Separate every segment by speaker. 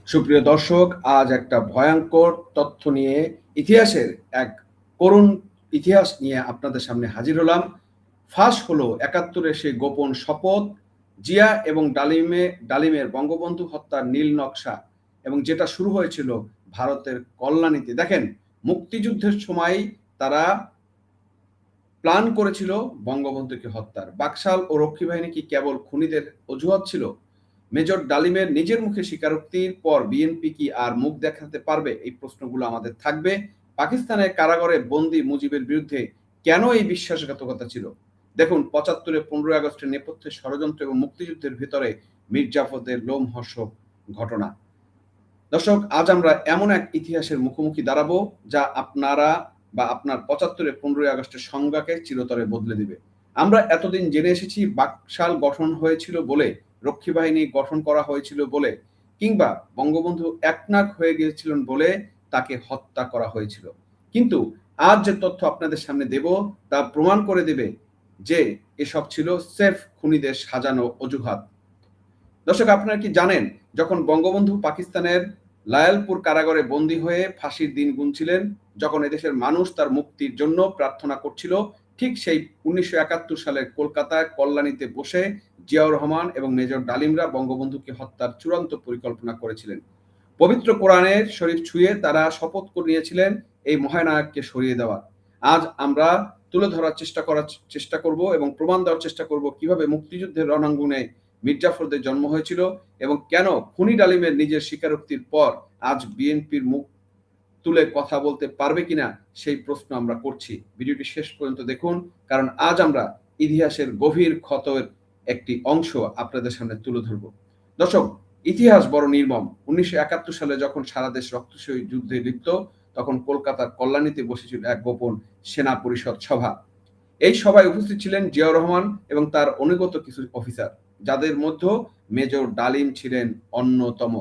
Speaker 1: সুপ্রিয় দর্শক, আজ একটা ভয়ঙ্কর তথ্য নিয়ে ইতিহাসের এক করুণ ইতিহাস নিয়ে আপনাদের সামনে হাজির হলাম। ফাঁস হলো ৭১-এর সেই গোপন শপথ, জিয়া এবং ডালিমের বঙ্গবন্ধু হত্যার নীল নকশা, এবং যেটা শুরু হয়েছিল ভারতের কল্যাণীতে। দেখেন, মুক্তিযুদ্ধের সময় তারা প্ল্যান করেছিল বঙ্গবন্ধুকে হত্যার। বাকশাল ও রক্ষী বাহিনী কি কেবল খুনিদের অজুহাত ছিল? মেজর ডালিমের নিজের মুখে স্বীকারোক্তির পর বিএনপি কি আর মুখ দেখাতে পারবে? এই প্রশ্নগুলো আমাদের থাকবে। পাকিস্তানের কারাগারে বন্দী মুজিবের বিরুদ্ধে কেন এই বিশ্বাসঘাতকতা ছিল? দেখুন, ৭৫-এ ১৫ই আগস্টের নেপথ্যে ষড়যন্ত্র এবং মুক্তিযুদ্ধের ভিতরে মীর জাফরদের লোমহর্ষক ঘটনা। দর্শক, আজ আমরা এমন এক ইতিহাসের মুখোমুখি দাঁড়াবো যা আপনারা বা আপনার ৭৫-এ ১৫ই আগস্টের সংজ্ঞাকে চিরতরে বদলে দিবে। আমরা এতদিন জেনে এসেছি বাকশাল গঠন হয়েছিল বলে, রক্ষী বাহিনী গঠন করা হয়েছিল বলে, কিংবা বঙ্গবন্ধু একনাক হয়ে গিয়েছিলেন বলে তাকে হত্যা করা হয়েছিল। কিন্তু আজ যে তথ্য আপনাদের সামনে দেব তা প্রমাণ করে দেবে যে এসব ছিল সেফ খুনিদের সাজানো অজুহাত। দর্শক, আপনারা কি জানেন, যখন বঙ্গবন্ধু পাকিস্তানের লায়ালপুর কারাগারে বন্দী হয়ে ফাঁসির দিন গুনছিলেন, যখন এদেশের মানুষ তার মুক্তির জন্য প্রার্থনা করছিল, ঠিক সেই ১৯৭১ সালের কলকাতায় কল্যাণীতে বসে জিয়াউর রহমান এবং মেজর ডালিমরা বঙ্গবন্ধুকে হত্যার চূড়ান্ত পরিকল্পনা করেছিলেন। পবিত্র কোরআনের শরীফ ছুঁয়ে তারা শপথ করে নিয়েছিলেন এই মহানায়ককে সরিয়ে দেওয়ার। আজ আমরা তুলে ধরার চেষ্টা করব এবং প্রমাণ দেওয়ার চেষ্টা করব কিভাবে মুক্তিযুদ্ধের রণাঙ্গনে মীর জাফরদের জন্ম হয়েছিল এবং কেন খুনি ডালিমের নিজের স্বীকারোক্তির পর আজ বিএনপির মুখ তুলে কথা বলতে পারবে কিনা সেই প্রশ্ন আমরা করছি। ভিডিওটি শেষ পর্যন্ত দেখুন, কারণ আজ আমরা ইতিহাসের গভীর ক্ষতের একটি অংশ আপনাদের সামনে তুলে ধরব। দর্শক, ইতিহাস বড় নির্মম। ১৯৭১ সালে যখন সারা দেশ রক্তক্ষয়ী যুদ্ধে লিপ্ত, তখন কলকাতার কল্যাণীতে বসেছিল এক গোপন সেনা পরিষদ সভা। এই সভায় উপস্থিত ছিলেন জিয়াউর রহমান এবং তার অনুগত কিছু অফিসার, যাদের মধ্যে মেজর ডালিম ছিলেন অন্যতম।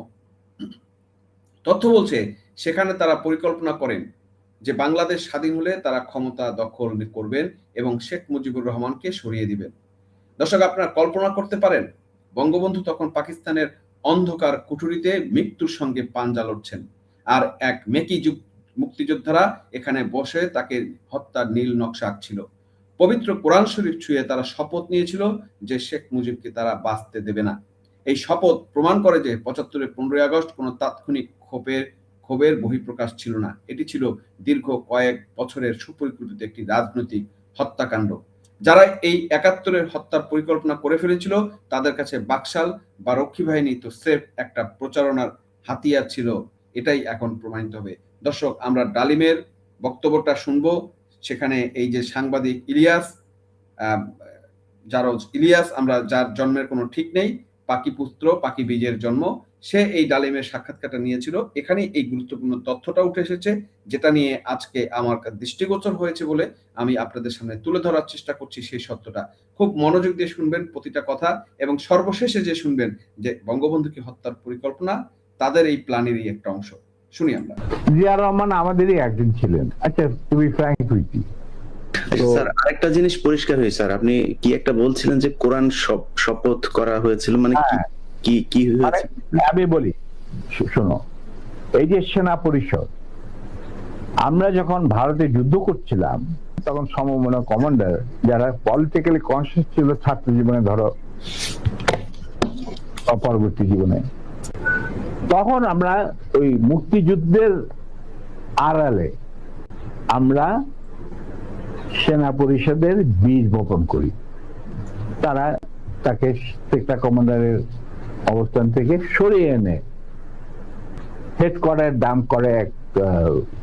Speaker 1: তথ্য বলছে, সেখানে তারা পরিকল্পনা করেন যে বাংলাদেশ স্বাধীন হলে তারা ক্ষমতা দখল করবেন এবং শেখ মুজিবুর রহমানকে সরিয়ে দিবেন। দর্শক, আপনারা কল্পনা করতে পারেন বঙ্গবন্ধু তখন পাকিস্তানের অন্ধকার কুঠুরিতে মৃত্যুর সঙ্গে পাঞ্জা লড়ছেন, আর এক মেকি মুক্তিযোদ্ধারা এখানে বসে তাকে হত্যার নীল নকশা আঁকছিল। পবিত্র কোরআন শরীফ ছুঁয়ে তারা শপথ নিয়েছিল যে শেখ মুজিবকে তারা বাঁচতে দেবে না। এই শপথ প্রমাণ করে যে ৭৫-এর ১৫ই আগস্ট কোনো তাৎক্ষণিক ক্ষোভের বহিঃপ্রকাশ ছিল না। এটি ছিল দীর্ঘ কয়েক বছরের সুপরিকল্পিত একটি রাজনৈতিক হত্যাকাণ্ড। যারা এই ৭১-এর হত্যার পরিকল্পনা করে ফেলেছিল, তাদের কাছে বাকশাল বা রক্ষী বাহিনী তো স্রেফ একটা প্রচারণার হাতিয়ার ছিল। এটাই এখন প্রমাণিত হবে। দর্শক, আমরা ডালিমের বক্তব্যটা শুনবো। সেখানে এই যে সাংবাদিক ইলিয়াস, যার জন্মের কোনো ঠিক নেই, পাকি পুত্র পাকি বীজের জন্ম, সে এই ডালিমের সাক্ষাৎকারটা নিয়েছিল। এখানেই এই গুরুত্বপূর্ণ তথ্যটা উঠে এসেছে, যেটা নিয়ে আজকে আমার দৃষ্টিগোচর হয়েছে বলে আমি আপনাদের সামনে তুলে ধরার চেষ্টা করছি। সেই সত্যটা খুব মনোযোগ দিয়ে শুনবেন প্রতিটা কথা, এবং সর্বশেষে যে শুনবেন যে বঙ্গবন্ধুকে হত্যার পরিকল্পনা তাদের এই প্ল্যানেরই একটা অংশ। শুনি আমরা।
Speaker 2: জিয়াউর রহমান আমাদেরই একজন ছিলেন। আচ্ছা, তুমি ফ্র্যাঙ্ক হইতি
Speaker 3: স্যার, আরেকটা জিনিস পরিষ্কার হয়েছে স্যার, আপনি কি একটা বলছিলেন যে কোরআন শপথ করা হয়েছিল, মানে কি কি হয়েছে?
Speaker 2: আমি বলি, শোনো, এই যে সেনা পরিষদ, আমরা যখন ভারতে যুদ্ধ করছিলাম তখন সমমনা কমান্ডার যারা পলিটিক্যালি কনসিয়াস ছিল ছাত্র জীবনে, ধরো পরবর্তী জীবনে, তখন আমরা ওই মুক্তিযুদ্ধের আড়ালে আমরা সেনা পরিষদের বীজ বপন করি। তারা তাকে সেক্টর কমান্ডারের অবস্থান থেকে সরিয়ে এনে হেডকোয়ার্টার ডাম্প করে এক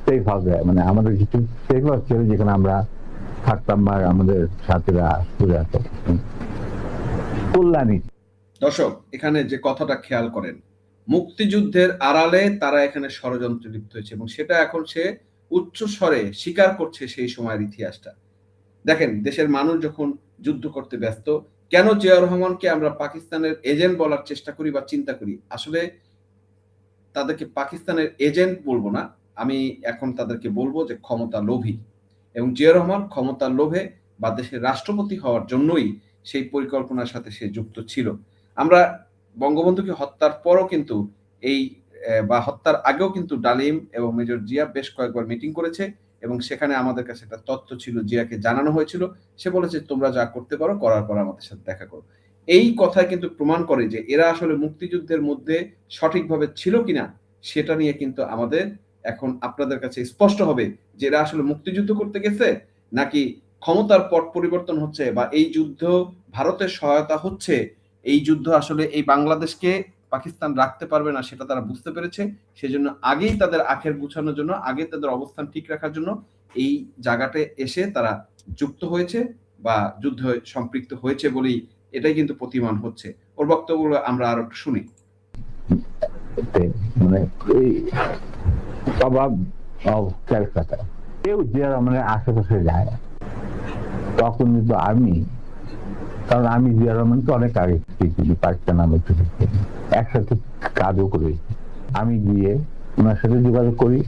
Speaker 2: সেফ হাউসে, মানে আমাদের কিছু সেফ হাউস ছিল যেখানে আমরা থাকতাম আর আমাদের সাথীরা ঘুরে আসতাম কল্যাণী।
Speaker 1: দর্শক, এখানে যে কথাটা খেয়াল করেন, মুক্তিযুদ্ধের আড়ালে তারা এখানে ষড়যন্ত্রে লিপ্ত হয়েছে, এবং সেটা এখন সে উচ্চ স্বরে স্বীকার করছে সেই সময়ের ইতিহাসটা। দেখেন, দেশের মানুষ যখন যুদ্ধ করতে ব্যস্ত, কেন জিয়াউর রহমানকে আমরা পাকিস্তানের এজেন্ট বলার চেষ্টা করি বা চিন্তা করি? আসলে তাদেরকে পাকিস্তানের এজেন্ট বলবো না, আমি এখন তাদেরকে বলবো যে ক্ষমতা লোভী। এবং জিয়াউর রহমান ক্ষমতার লোভে বা দেশের রাষ্ট্রপতি হওয়ার জন্যই সেই পরিকল্পনার সাথে সে যুক্ত ছিল। আমরা বঙ্গবন্ধুকে হত্যার পরও কিন্তু এই বা হত্যার আগেও কিন্তু ডালিম এবং মেজর জিয়া বেশ কয়েকবার মিটিং করেছে এবং সেখানে আমাদের কাছে একটা তথ্য ছিল, জিয়াকে জানানো হয়েছিল। সে বলেছে তোমরা যা করতে পারো করার পর আমাদের সাথে দেখা করো। এই কথাই কিন্তু প্রমাণ করে যে এরা আসলে মুক্তিযুদ্ধের মধ্যে সঠিকভাবে ছিল কিনা সেটা নিয়ে কিন্তু আমাদের এখন আপনাদের কাছে স্পষ্ট হবে যে এরা আসলে মুক্তিযুদ্ধ করতে গেছে নাকি ক্ষমতার পট পরিবর্তন হচ্ছে বা এই যুদ্ধ ভারতের সহায়তা হচ্ছে। এই যুদ্ধ আসলে এই বাংলাদেশকে পাকিস্তান রাখতে পারবে না সেটা তারা বুঝতে পেরেছে। সেজন্য আগেই তাদের আখের গুছানোর জন্য, আগে তাদের অবস্থান ঠিক রাখার জন্য এই জায়গাতে এসে তারা যুক্ত হয়েছে বা যুদ্ধে সম্পৃক্ত হয়েছে বলেই এটাই কিন্তু প্রতিমান হচ্ছে। ওর বক্তব্যগুলো আমরা আরো একটু শুনি।
Speaker 2: মানে এই স্বভাব ক্যালকাটা কেউ যে মানে আশেপাশে যায় তখন কিন্তু কারণ আমি জিয়া রহমানকে অনেক আগে চিনি, পাকিস্তান আমার একসাথে কাজও করি। আমি গিয়ে ওনার সাথে যোগাযোগ করি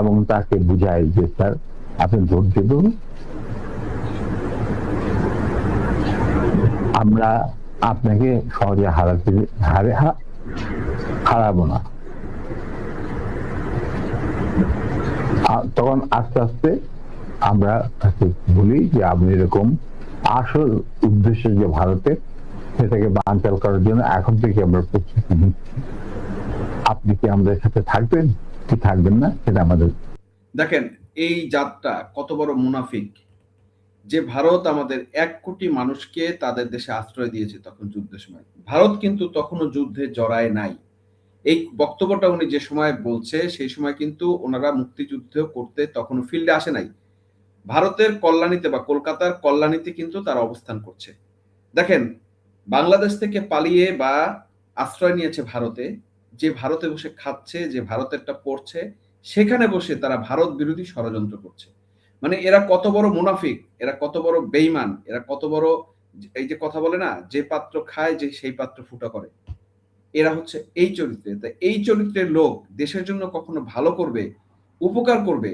Speaker 2: এবং তাকে বুঝাই যে স্যার আপনি ধৈর্য ধরুন, আমরা আপনাকে সহজে হারাবো না। তখন আস্তে আস্তে আমরা বলি যে আপনি এরকম আসল উদ্দেশ্য যে ভারতে সেটাকে বানচাল করার জন্য এখন থেকে আমরা প্রস্তুতি নিচ্ছি। আপনি কি আমাদের সাথে থাকবেন কি থাকবেন না সেটা আমাদের।
Speaker 1: দেখেন এই জাতটা কত বড় মুনাফিক, যে ভারত আমাদের 1 কোটি মানুষকে তাদের দেশে আশ্রয় দিয়েছে তখন যুদ্ধের সময়। ভারত কিন্তু তখনও যুদ্ধে জড়ায় নাই। এই বক্তব্যটা উনি যে সময় বলছে সেই সময় কিন্তু ওনারা মুক্তিযুদ্ধ করতে তখনও ফিল্ডে আসে নাই। ভারতের কল্যাণীতে বা কলকাতার কল্যাণীতে কিন্তু তারা অবস্থান করছে। দেখেন বাংলাদেশ থেকে পালিয়ে বা আশ্রয় নিয়েছে ভারতে, যে ভারতে বসে খাচ্ছে, যে ভারতেরটা পড়ছে, সেখানে বসে তারা ভারত বিরোধী ষড়যন্ত্র করছে। মানে এরা কত বড় মুনাফিক, এরা কত বড় বেঈমান, এরা কত বড়, এই যে কথা বলে না যে পাত্র খায় যে সেই পাত্র ফুটা করে, এরা হচ্ছে এই চরিত্রে। তাই এই চরিত্রের লোক দেশের জন্য কখনো ভালো করবে, উপকার করবে,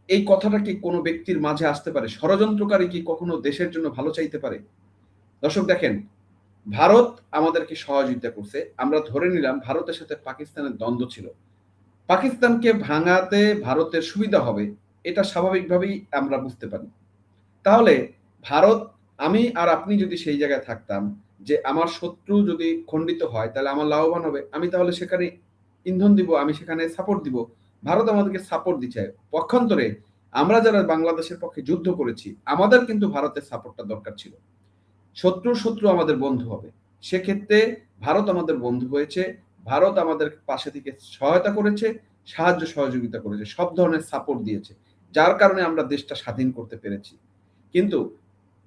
Speaker 1: এই কথাটা কি কোনো ব্যক্তির মাঝে আসতে পারে? ষড়যন্ত্রকারী কি কখনো দেশের জন্য ভালো চাইতে পারে? দর্শক দেখেন, ভারত আমাদেরকে সহযোগিতা করছে, আমরা ধরে নিলাম ভারতের সাথে পাকিস্তানের দ্বন্দ্ব ছিল, পাকিস্তানকে ভাঙাতে ভারতের সুবিধা হবে, এটা স্বাভাবিকভাবেই আমরা বুঝতে পারি। তাহলে ভারত, আমি আর আপনি যদি সেই জায়গায় থাকতাম যে আমার শত্রু যদি খণ্ডিত হয় তাহলে আমার লাভবান হবে, আমি তাহলে সেখানে ইন্ধন দিব, আমি সেখানে সাপোর্ট দিব। ভারত আমাদেরকে সাপোর্ট দিচ্ছে। পক্ষান্তরে আমরা যারা বাংলাদেশের পক্ষে যুদ্ধ করেছি আমাদের কিন্তু ভারতের সাপোর্টটা দরকার ছিল। শত্রু আমাদের বন্ধু হবে, সেক্ষেত্রে ভারত আমাদের বন্ধু হয়েছে, ভারত আমাদের পাশে থেকে সহায়তা করেছে, সাহায্য সহযোগিতা করেছে, সব ধরনের সাপোর্ট দিয়েছে, যার কারণে আমরা দেশটা স্বাধীন করতে পেরেছি। কিন্তু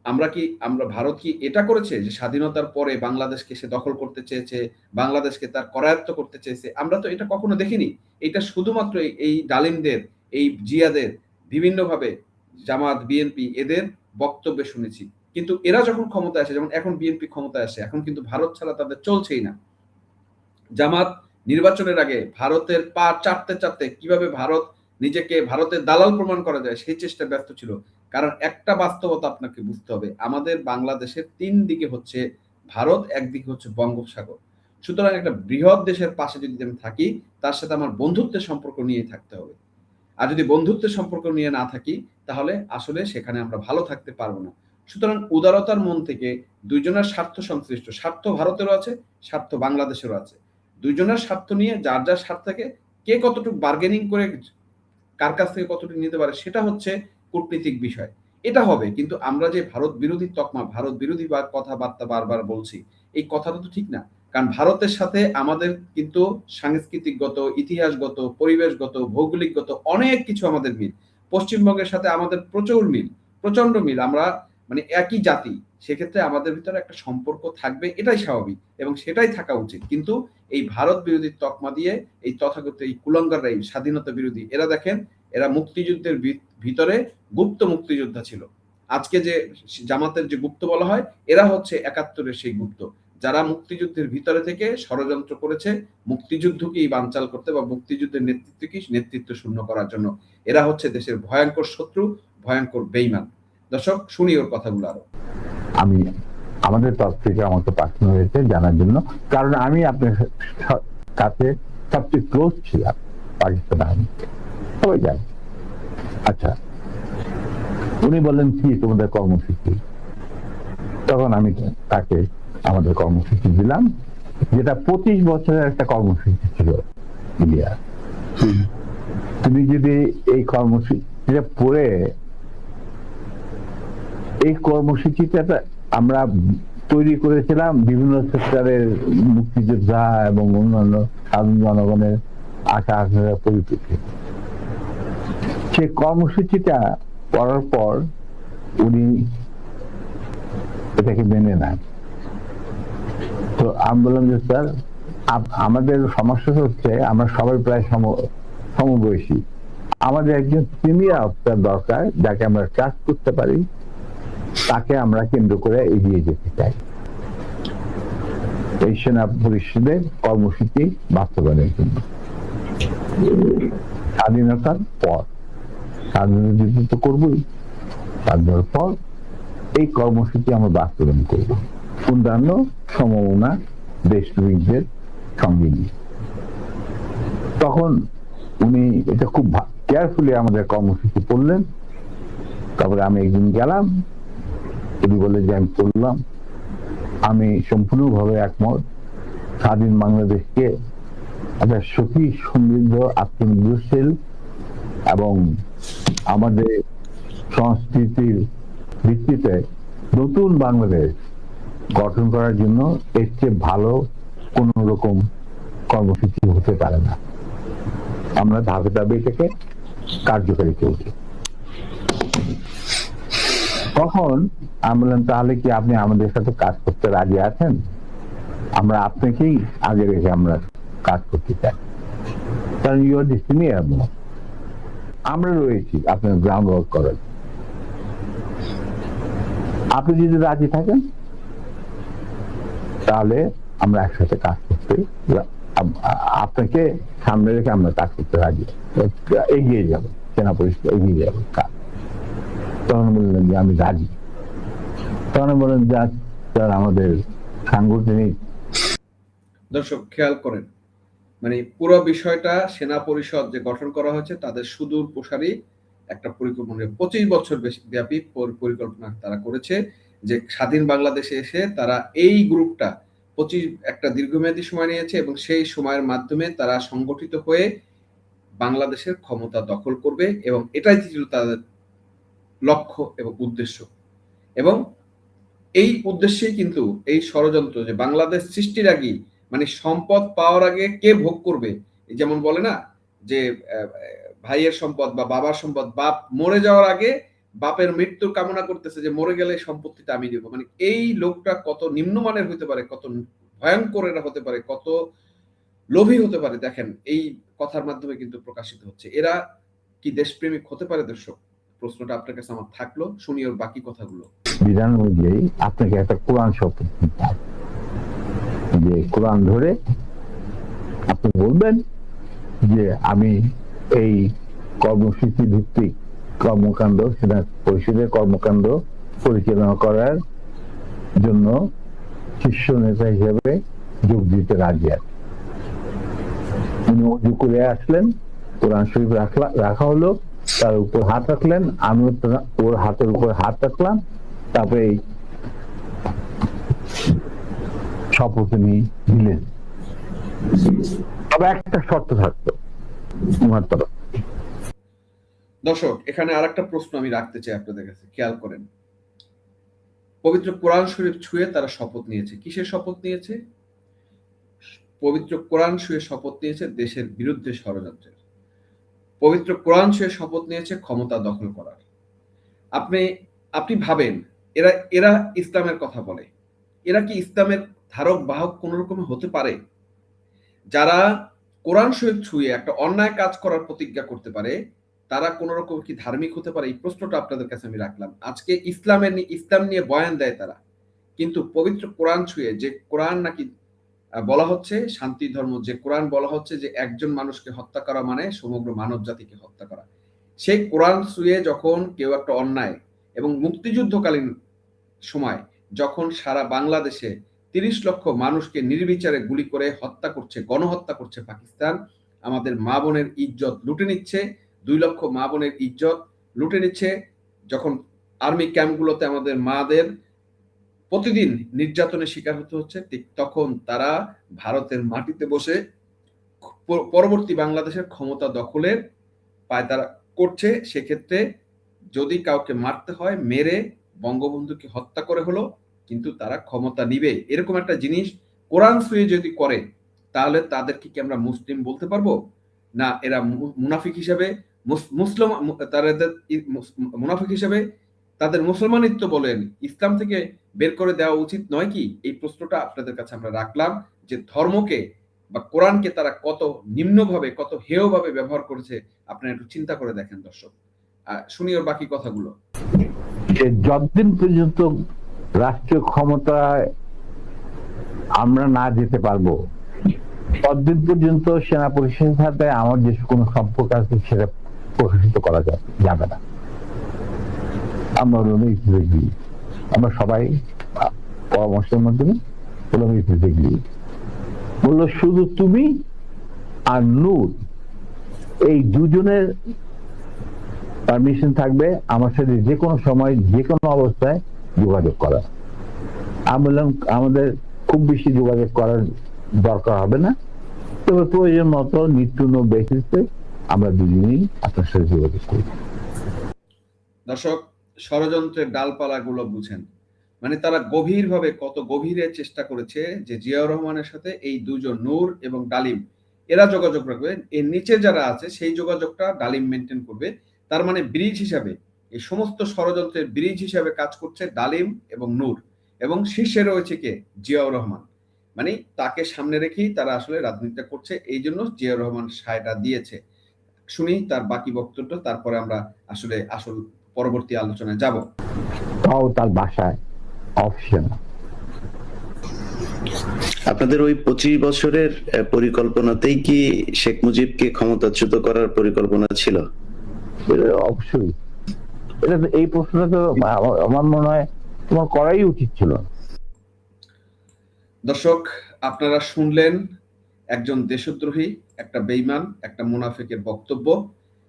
Speaker 1: আমরা ভারত কি এটা করেছে যে স্বাধীনতার পরে বাংলাদেশকে সে দখল করতে চেয়েছে, বাংলাদেশকে তার করায়ত্ত করতে চেয়েছে? আমরা তো এটা কখনো দেখিনি। এটা শুধুমাত্র এই ডালিমদের, এই জিয়াদের, বিভিন্নভাবে জামাত, বিএনপি এদের বক্তব্যে শুনেছি। কিন্তু এরা যখন ক্ষমতায় আসে, যেমন এখন বিএনপি ক্ষমতায় আসে, এখন কিন্তু ভারত ছাড়া তাদের চলছেই না। জামাত নির্বাচনের আগে ভারতের পা চাটতে চাটতে কিভাবে ভারত নিজেকে ভারতের দালাল প্রমাণ করা যায় সেই চেষ্টা ব্যস্ত ছিল। কারণ একটা বাস্তবতা আপনাকে বুঝতে হবে, আমাদের বাংলাদেশের 3 দিকে হচ্ছে ভারত, একদিকে হচ্ছে বঙ্গোপসাগর। সুতরাং একটা বৃহৎ দেশের পাশে যদি আমি থাকি তার সাথে আমার বন্ধুত্বের সম্পর্ক নিয়ে থাকতে হবে। আর যদি বন্ধুত্বের সম্পর্ক নিয়ে না থাকি তাহলে আসলে সেখানে আমরা ভালো থাকতে পারবো না। সুতরাং উদারতার মন থেকে দুইজনের স্বার্থ সংশ্লিষ্ট, স্বার্থ ভারতেরও আছে, স্বার্থ বাংলাদেশেরও আছে। দুইজনের স্বার্থ নিয়ে যার যার স্বার্থকে কে কতটুকু বার্গেনিং করে কার কাছ থেকে কতটুকু নিতে পারে সেটা হচ্ছে কূটনীতিক বিষয়। এটা হবে, কিন্তু আমরা যে ভারত বিরোধী তকমা, ভারত বিরোধী বা কথাবার্তা বারবার বলছি, এই কথাটা তো ঠিক না। কারণ ভারতের সাথে আমাদের কিন্তু সাংস্কৃতিকগত, ইতিহাসগত, পরিবেশগত, ভৌগোলিকগত অনেক কিছু আমাদের মিল। পশ্চিমবঙ্গের সাথে আমাদের প্রচুর মিল, প্রচন্ড মিল। আমরা মানে একই জাতি, সেক্ষেত্রে আমাদের ভিতরে একটা সম্পর্ক থাকবে, এটাই স্বাভাবিক এবং সেটাই থাকা উচিত। কিন্তু এই ভারত বিরোধী তকমা দিয়ে এই তথাগত এই কুলাঙ্গাররা, এই স্বাধীনতা বিরোধী, এরা দেখেন এরা মুক্তিযুদ্ধের ভিতরে গুপ্ত মুক্তিযোদ্ধা ছিল। আজকে যে জামাতের যে গুপ্ত বলা হয়, এরা হচ্ছে ৭১-এর সেই গুপ্ত, যারা মুক্তিযুদ্ধের ভিতরে থেকে ষড়যন্ত্র করেছে মুক্তিযুদ্ধকেই বানচাল করতে বা মুক্তিযুদ্ধের নেতৃত্ব শূন্য করার জন্য। এরা হচ্ছে দেশের ভয়ঙ্কর শত্রু, ভয়ঙ্কর বেঈমান। দর্শক শুনি ওর কথাগুলো আরো।
Speaker 2: আমি আমাদের তরফ থেকে আমাকে পাঠানো হয়েছে জানার জন্য, কারণ আমি আপনার কাছে সবচেয়ে ক্লোজ ছিলাম পাকিস্তান আর্মিতে, সবাই জানে। আচ্ছা, উনি বললেন কি তোমাদের কর্মসূচি? তখন আমি তাকে আমাদের কর্মসূচি দিলাম, যেটা 25 বছরের একটা কর্মসূচি ছিল। ইলিয়াস, তুমি যদি এই কর্মসূচিটা পড়ে, এই কর্মসূচিটা আমরা তৈরি করেছিলাম বিভিন্ন সেক্টরের মুক্তিযোদ্ধা এবং অন্যান্য সাধারণ জনগণের আশা আকাঙ্ক্ষার পরিপ্রেক্ষিতে। সেই কর্মসূচিটা পড়ার পর উনি এটাকে মেনে নেন। তো আমি বললাম যে স্যার, আমাদের সমস্যা হচ্ছে আমরা সবাই প্রায় সমবয়সী, আমাদের একজন সিনিয়র অফিসার দরকার যাকে আমরা ট্রাস্ট করতে পারি, তাকে আমরা কেন্দ্র করে এগিয়ে যেতে চাই এই সেনা পরিষদের কর্মসূচি বাস্তবায়নের জন্য। স্বাধীনতার পর, স্বাধীনতা যুদ্ধ তো করবই, স্বাধীনতার পর এই কর্মসূচি আমরা বাস্তবায়ন করব অন্যান্য সমমনা দেশপ্রেমিকদের সঙ্গে নিয়ে। তখন উনি এটা খুব কেয়ারফুলি আমাদের কর্মসূচি পড়লেন। তারপরে আমি একদিন গেলাম, উনি বলে যে আমি পড়লাম, আমি সম্পূর্ণভাবে একমত। স্বাধীন বাংলাদেশকে একটা সুখী, সমৃদ্ধ, আত্মনির্ভরশীল এবং আমাদের সংস্কৃতির ভিত্তিতে নতুন বাংলাদেশ গঠন করার জন্য এর চেয়ে ভালো কোন রকম কর্মসূচি হতে পারে না। আমরা ধাপে ধাপে এটাকে কার্যকারী করব। তখন আমি বললাম, তাহলে কি আপনি আমাদের সাথে কাজ করতে রাজি আছেন? আমরা আপনাকেই আগে রেখে আমরা কাজ করতে চাই, কারণ ইউ আর দি সিনিয়র, আমরা রয়েছি আপনার গ্রাউন্ড ওয়ার্ক করার। আপনি যদি রাজি থাকেন তাহলে আমরা একসাথে কাজ করতে, আপনাকে সামনে রেখে আমরা কাজ করতে রাজি, এগিয়ে যাব, সেনা পরিষদ এগিয়ে যাব কাজ। তখন বললেন যে আমি রাজি। তখন বললেন যে স্যার আমাদের সাংগঠনিক।
Speaker 1: দর্শক খেয়াল করেন, মানে পুরো বিষয়টা সেনা পরিষদ যে গঠন করা হয়েছে তাদের সুদূর প্রসারী একটা পরিকল্পনা, 25 বছর ব্যাপী পরিকল্পনা তারা করেছে, যে স্বাধীন বাংলাদেশে এসে তারা এই গ্রুপটা 25 একটা দীর্ঘমেয়াদী সময় নিয়েছে এবং সেই সময়ের মাধ্যমে তারা সংগঠিত হয়ে বাংলাদেশের ক্ষমতা দখল করবে, এবং এটাই ছিল তাদের লক্ষ্য এবং উদ্দেশ্য। এবং এই উদ্দেশ্যেই কিন্তু এই ষড়যন্ত্র, যে বাংলাদেশ সৃষ্টির আগে, মানে সম্পদ পাওয়ার আগে কে ভোগ করবে, যেমন বলে না যে ভাইয়ের সম্পদ বা বাবার সম্পদ, বাপ মরে যাওয়ার আগে বাপের মৃত্যুর কামনা করতেছে যে মরে গেলে সম্পত্তিটা আমি দেবো। মানে এই লোকটা কত নিম্নমানের হতে পারে, কত ভয়ঙ্কর এরা হতে পারে, কত লোভী হতে পারে, দেখেন এই কথার মাধ্যমে কিন্তু প্রকাশিত হচ্ছে। এরা কি দেশপ্রেমিক হতে পারে? দর্শক, প্রশ্নটা আপনার কাছে আমার থাকলো, শুনি ওর বাকি কথাগুলো।
Speaker 2: বিধান অনুযায়ী আপনাকে একটা কোরআন শপথ নিতে হবে, যে কোরআন ধরে আপনি বলবেন যে আমি এই কর্মসূচি ভিত্তিক কর্মকাণ্ড, সেনা পরিষদের কর্মকাণ্ড পরিচালনা করার জন্য শীর্ষ নেতা হিসেবে যোগ দিতে রাজি আছে। উনি অজু করে আসলেন, কোরআন শরীফ রাখা হলো, তার উপর হাত রাখলেন, আমি ওর হাতের উপর হাত রাখলাম, তারপরে শপথ নিয়ে দিলেন। তবে একটা শর্ত থাকতো তোমার তরফ।
Speaker 1: দর্শক, এখানে আরেকটা প্রশ্ন আমি রাখতে চাই আপনাদের কাছে, খেয়াল করেন। পবিত্র কোরআন শরীফ ছুঁয়ে তারা শপথ নিয়েছে, কিসের শপথ নিয়েছে? পবিত্র কোরআন ছুঁয়ে শপথ নিয়েছে দেশের বিরুদ্ধে ষড়যন্ত্রের। পবিত্র কোরআন ছুঁয়ে শপথ নিয়েছে ক্ষমতা দখল করার। আপনি ভাবেন, এরা ইসলামের কথা বলে, এরা কি ইসলামের ধারক বাহক কোন রকমে হতে পারে? যারা কোরআন শরীফ ছুঁয়ে একটা অন্যায় কাজ করার প্রতিজ্ঞা করতে পারে, তারা কোন রকম কি ধার্মিক হতে পারে? এই প্রশ্নটা আপনাদের কাছে আমি রাখলাম। আজকে ইসলাম নিয়ে বয়ান দেয় তারা, কিন্তু পবিত্র কোরআন ছুঁয়ে, যে কোরআন নাকি বলা হচ্ছে শান্তি ধর্ম, যে কোরআন বলা হচ্ছে যে একজন মানুষকে হত্যা করা মানে সমগ্র মানব জাতিকে হত্যা করা, সেই কোরআন ছুঁয়ে যখন কেউ একটা অন্যায়, এবং মুক্তিযুদ্ধকালীন সময় যখন সারা বাংলাদেশে 30 লক্ষ মানুষকে নির্বিচারে গুলি করে হত্যা করছে, গণহত্যা করছে পাকিস্তান। আমাদের মা বোনের ইজ্জত লুটে নিচ্ছে, 2 লক্ষ মা বোনের ইজ্জত লুটে নিচ্ছে। যখন আর্মি ক্যাম্পগুলোতে আমাদের মাদের প্রতিদিন নির্যাতনের শিকার হতে হচ্ছে, ঠিক তখন তারা ভারতের মাটিতে বসে পরবর্তী বাংলাদেশের ক্ষমতা দখলের পায়তারা করছে। সেক্ষেত্রে যদি কাউকে মারতে হয় মেরে বঙ্গবন্ধুকে হত্যা করে হলো, কিন্তু তারা ক্ষমতা নিবে, এরকম একটা জিনিস কোরআন ছুঁয়ে যদি করে, তাহলে তাদেরকে কি আমরা মুসলিম বলতে পারবো? না, এরা মুনাফিক হিসাবে মুসলিম, তাদের মুনাফিক হিসাবে তাদের মুসলমানিত্ব বলেন ইসলাম থেকে বের করে দেওয়া উচিত নয় কি? এই প্রশ্নটা আপনাদের কাছে আমরা রাখলাম, যে ধর্মকে বা কোরআনকে তারা কত নিম্নভাবে, কত হেয়ভাবে ব্যবহার করেছে, আপনারা একটু চিন্তা করে দেখেন দর্শক। শুনি ওর বাকি কথাগুলো।
Speaker 2: যে যতদিন পর্যন্ত রাষ্ট্রীয় ক্ষমতায় আমরা না যেতে পারবো, ততদিন পর্যন্ত সেনা পরিষদের সাথে আমার যে কোনো সম্পর্ক আছে সেটা প্রকাশিত করা যাবে না। আমরা সবাই পরামর্শের মাধ্যমে বললো শুধু তুমি আর নূর এই দুজনের পারমিশন থাকবে আমার সাথে যে কোনো সময় যে কোনো অবস্থায় যোগাযোগ করা। আমি বললাম আমাদের খুব বেশি যোগাযোগ করার দরকার হবে না, তবে প্রয়োজন মতো নিত্য বেসিসে আমরা দুজনেই আপনার সাথে যোগাযোগ করি।
Speaker 1: দর্শক, ষড়যন্ত্রের ডালপালাগুলো বুঝেন, মানে তারা গভীরভাবে, কত গভীরে চেষ্টা করেছে যে জিয়াউর রহমানের সাথে এই দুজন নূর এবং ডালিম এরা যোগাযোগ রাখবে, এর নিচে যারা আছে সেই যোগাযোগটা ডালিম মেনটেন করবে। তার মানে ব্রিজ হিসাবে, এই সমস্ত ষড়যন্ত্রের ব্রিজ হিসাবে কাজ করছে ডালিম এবং নূর, এবং শীর্ষে রয়েছে কে? জিয়াউর রহমান। মানে তাকে সামনে রেখেই তারা আসলে রাজনীতিটা করছে, এই জন্য জিয়াউর রহমান সায়টা দিয়েছে। শুনি তার বাকি বক্তব্য, তারপরে আমরা আসলে আসল পরবর্তী আলোচনায় যাব।
Speaker 2: তাও তার বাসায় অপশন।
Speaker 3: আপনাদের ওই 25 বছরের পরিকল্পনাতেই কি শেখ মুজিবকে ক্ষমতাচ্যুত করার পরিকল্পনা ছিল?
Speaker 2: অবশ্যই। এটা এই প্রশ্নটা তো আমার মনে হয় তোমার করাই উচিত ছিল।
Speaker 1: দর্শক, আপনারা শুনলেন একজন দেশদ্রোহী, একটা বেঈমান, একটা মুনাফিকের বক্তব্য।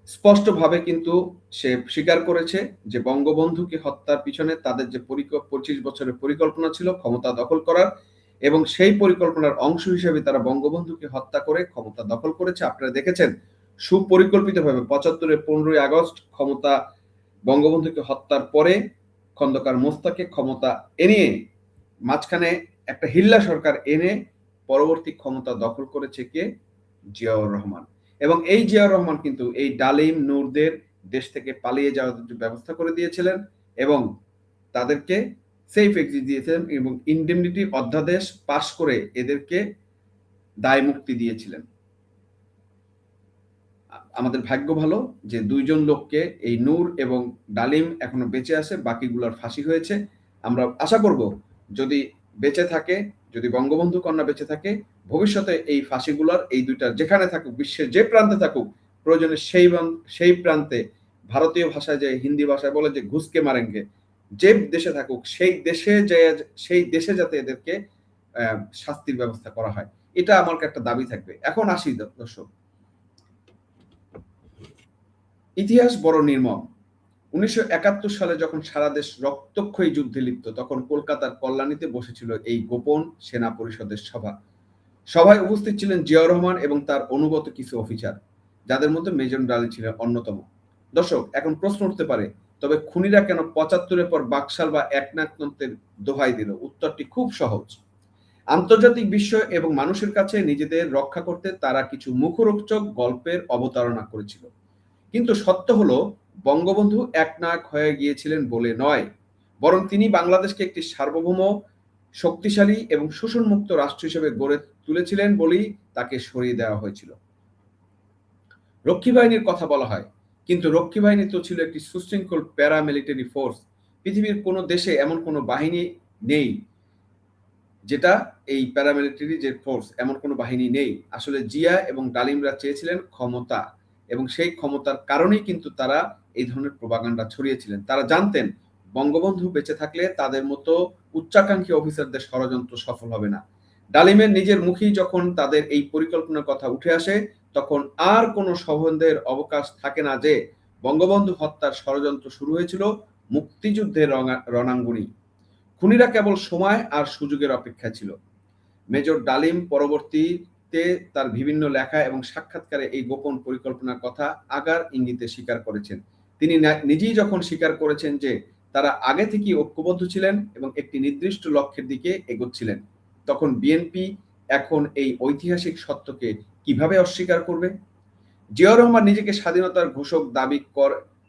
Speaker 1: স্পষ্টভাবে কিন্তু সে স্বীকার করেছে যে বঙ্গবন্ধুকে হত্যার পিছনে তাদের যে 25 বছরের পরিকল্পনা ছিল ক্ষমতা দখল করার, এবং সেই পরিকল্পনার অংশ হিসেবে তারা বঙ্গবন্ধুকে হত্যা করে ক্ষমতা দখল করেছে। আপনারা দেখেছেন সুপরিকল্পিতভাবে 75-এর 15ই আগস্ট ক্ষমতা, বঙ্গবন্ধুকে হত্যার পরে খন্দকার মোস্তাকে ক্ষমতা এনে মাঝখানে একটা হিল্লা সরকার এনে পরবর্তী ক্ষমতা দখল করেছে কে? জিয়াউর রহমান। এবং এই জিয়াউর রহমান কিন্তু এই ডালিম নূরদের দেশ থেকে পালিয়ে যাওয়ার ব্যবস্থা করে দিয়েছিলেন, এবং তাদেরকে সেফ এক্সিট দিয়েছিলেন, এবং ইনডেমনিটি অধ্যাদেশ পাশ করে এদেরকে দায় মুক্তি দিয়েছিলেন। আমাদের ভাগ্য ভালো যে দুইজন লোককে, এই নূর এবং ডালিম এখনো বেঁচে আছে, বাকিগুলোর ফাঁসি হয়েছে। আমরা আশা করব যদি বেঁচে থাকে, যদি বঙ্গবন্ধু কন্যা বেঁচে থাকে, ভবিষ্যতে এই ফাঁসিগুলোর এই দুইটা যেখানে থাকুক, বিশ্বের যে প্রান্তে থাকুক, প্রয়োজনে সেই প্রান্তে, ভারতীয় ভাষায় যে হিন্দি ভাষায় বলে যে ঘুষকে মারেঙ্গে, যে দেশে থাকুক সেই দেশে যাতে এদেরকে শাস্তির ব্যবস্থা করা হয়, এটা আমার একটা দাবি থাকবে। এখন আসি দর্শক, ইতিহাস বড় নির্মম। 1971 সালে যখন সারা দেশ রক্তক্ষয়ী যুদ্ধে লিপ্ত, তখন কলকাতার কল্যাণীতে বসেছিল এই গোপন সেনা পরিষদের সভায় উপস্থিত ছিলেন জিয়াউর রহমান এবং তার অনুগত কিছু অফিসার, যাদের মধ্যে মেজর ডালি ছিলেন অন্যতম। দর্শক, এখন প্রশ্ন উঠতে পারে, তবে খুনিরা কেন 75-এর পর বাকশাল বা একনায়কতন্ত্রের দোহাই দিল? উত্তরটি খুব সহজ। আন্তর্জাতিক বিশ্ব এবং মানুষের কাছে নিজেদের রক্ষা করতে তারা কিছু মুখরোচক গল্পের অবতারণা করেছিল। কিন্তু সত্য হলো বঙ্গবন্ধু একনায়ক হয়ে গিয়েছিলেন বলে নয়, বরং তিনি বাংলাদেশকে একটি সার্বভৌম, শক্তিশালী এবং শোষণমুক্ত রাষ্ট্র হিসেবে গড়ে তুলেছিলেন বলেই তাকে সরিয়ে দেওয়া হয়েছিল। রক্ষী বাহিনীর কথা বলা হয়, কিন্তু রক্ষী বাহিনী তো ছিল একটি সুশৃঙ্খল প্যারামিলিটারি ফোর্স। পৃথিবীর কোনো দেশে এমন কোনো বাহিনী নেই যেটা এই প্যারামিলিটারি যে ফোর্স, এমন কোনো বাহিনী নেই। আসলে জিয়া এবং ডালিমরা চেয়েছিলেন ক্ষমতা, এবং সেই ক্ষমতার কারণেই কিন্তু তারা এই ধরনের প্রোপাগান্ডা ছড়িয়েছিলেন। তারা জানতেন বঙ্গবন্ধু বেঁচে থাকলে তাদের মতো উচ্চাকাঙ্ক্ষী অফিসারদের ষড়যন্ত্র সফল হবে না। ডালিমের নিজের মুখেই যখন তাদের এই পরিকল্পনার কথা উঠে আসে, তখন আর কোনো সন্দেহের অবকাশ থাকে না যে বঙ্গবন্ধু হত্যার ষড়যন্ত্র শুরু হয়েছিল মুক্তিযুদ্ধের রণাঙ্গনেই। খুনিরা কেবল সময় আর সুযোগের অপেক্ষায় ছিল। মেজর ডালিম পরবর্তীতে তার বিভিন্ন লেখা এবং সাক্ষাৎকারে এই গোপন পরিকল্পনার কথা আগার ইঙ্গিতে স্বীকার করেছেন। তিনি নিজেই যখন স্বীকার করেছেন যে তারা আগে থেকেই ঐক্যবদ্ধ ছিলেন এবং একটি নির্দিষ্ট লক্ষ্যের দিকে এগোচ্ছিলেন, তখন বিএনপি এখন এই ঐতিহাসিক সত্যকে কিভাবে অস্বীকার করবে? জিয়াউর রহমান নিজেকে স্বাধীনতার ঘোষক দাবি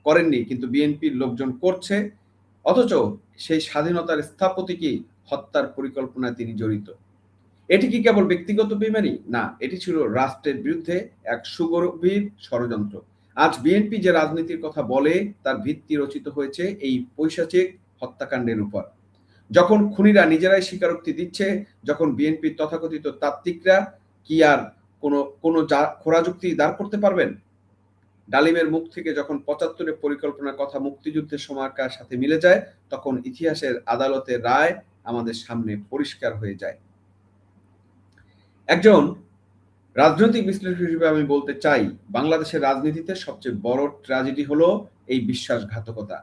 Speaker 1: করেননি, কিন্তু বিএনপির লোকজন করছে, অথচ সেই স্বাধীনতার স্থপতিকেই হত্যার পরিকল্পনায় তিনি জড়িত। এটি কি কেবল ব্যক্তিগত বেইমানি? না, এটি ছিল রাষ্ট্রের বিরুদ্ধে এক সুগভীর ষড়যন্ত্র। আজ বিএনপি যে রাজনীতির কথা বলে তার ভিত্তি রচিত হয়েছে এই পৈশাচিক হত্যাকাণ্ডের উপর। যখন খুনিরা নিজেরাই স্বীকারোক্তি দিচ্ছে, যখন বিএনপির তথাকথিত তাত্ত্বিকরা কি আর কোনো খোরা যুক্তি দাঁড় করতে পারবেন? ডালিমের মুখ থেকে যখন ৭৫-এর পরিকল্পনার কথা মুক্তিযুদ্ধের সময়কার সাথে মিলে যায়, তখন ইতিহাসের আদালতের রায় আমাদের সামনে পরিষ্কার হয়ে যায়। একজন রাজনৈতিক বিশ্লেষক হিসেবে আমি বলতে চাই, বাংলাদেশের রাজনীতিতে সবচেয়ে বড় ট্র্যাজেডি হলো এই বিশ্বাসঘাতকতা।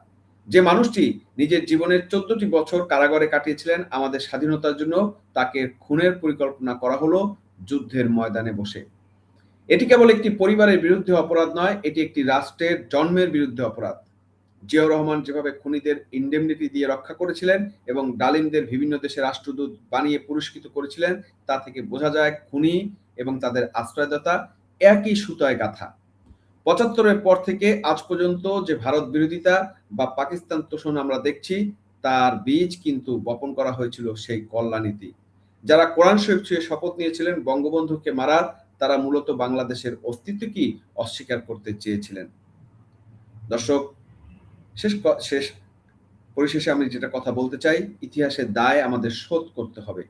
Speaker 1: যে মানুষটি নিজের জীবনের ১৪টি বছর কারাগারে কাটিয়েছিলেন আমাদের স্বাধীনতার জন্য, তাকে খুনের পরিকল্পনা করা হলো যুদ্ধের ময়দানে বসে। এটি কেবল একটি পরিবারের বিরুদ্ধে অপরাধ নয়, এটি একটি রাষ্ট্রের জন্মের বিরুদ্ধে অপরাধ। জিয়াউর রহমান যেভাবে খুনিদের ইন্ডেমনিটি দিয়ে রক্ষা করেছিলেন এবং ডালিমদের বিভিন্ন দেশে রাষ্ট্রদূত বানিয়ে পুরস্কৃত করেছিলেন, তা থেকে বোঝা যায় খুনি এবং তাদের আশ্রয়দাতা একই সুতায় গাঁথা। ৭৫-এর পর থেকে আজ পর্যন্ত যে ভারত বিরোধিতা বা পাকিস্তান তোষণ আমরা দেখছি, তার বীজ কিন্তু বপন করা হয়েছিল সেই কল্যাণীতে। যারা কোরআন শরীফ ছুঁয়ে শপথ নিয়েছিলেন বঙ্গবন্ধুকে মারার, তারা মূলত বাংলাদেশের অস্তিত্বকেই অস্বীকার করতে চেয়েছিলেন। দর্শক, পরিশেষে আমি যেটা কথা বলতে চাই, ইতিহাসের দায় আমাদের শোধ করতে হবে।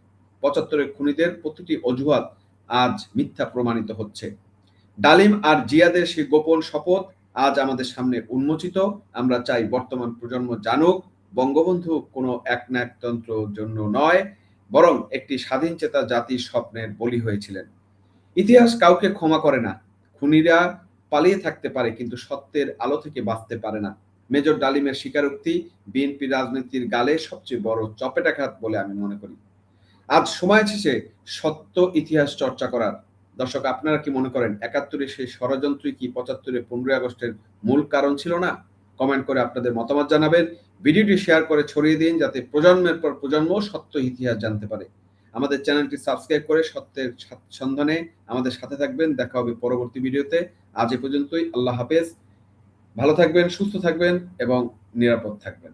Speaker 1: ৭৫-এর খুনিদের প্রতিটি অজুহাত আজ মিথ্যা প্রমাণিত হচ্ছে। ডালিম আর জিয়াদের সেই গোপন শপথ আজ আমাদের সামনে উন্মোচিত। আমরা চাই বর্তমান প্রজন্ম জানুক, বঙ্গবন্ধু কোনো একনায়কতন্ত্রের জন্য নয়, বরং একটি স্বাধীন চেতা জাতির স্বপ্নের বলি হয়েছিলেন। ইতিহাস কাউকে ক্ষমা করে না। খুনিরা পালিয়ে থাকতে পারে, কিন্তু সত্যের আলো থেকে বাঁচতে পারে না। মেজর ডালিমের স্বীকারোক্তি বিএনপি রাজনীতির গালে সবচেয়ে বড় চপেটাঘাত বলে আমি মনে করি। আজ সময় এসেছে সত্য ইতিহাস চর্চা করার। দর্শক, আপনারা কি মনে করেন ৭১-এর সেই ষড়যন্ত্রই কি ৭৫-এর ১৫ই আগস্টের মূল কারণ ছিল না? কমেন্ট করে আপনাদের মতামত জানাবেন। ভিডিওটি শেয়ার করে ছড়িয়ে দিন, যাতে প্রজন্মের পর প্রজন্ম সত্য ইতিহাস জানতে পারে। আমাদের চ্যানেলটি সাবস্ক্রাইব করে সত্যের সন্ধানে আমাদের সাথে থাকবেন। দেখা হবে পরবর্তী ভিডিওতে। আজ এ পর্যন্তই। আল্লাহ হাফেজ। ভালো থাকবেন, সুস্থ থাকবেন এবং নিরাপদ থাকবেন।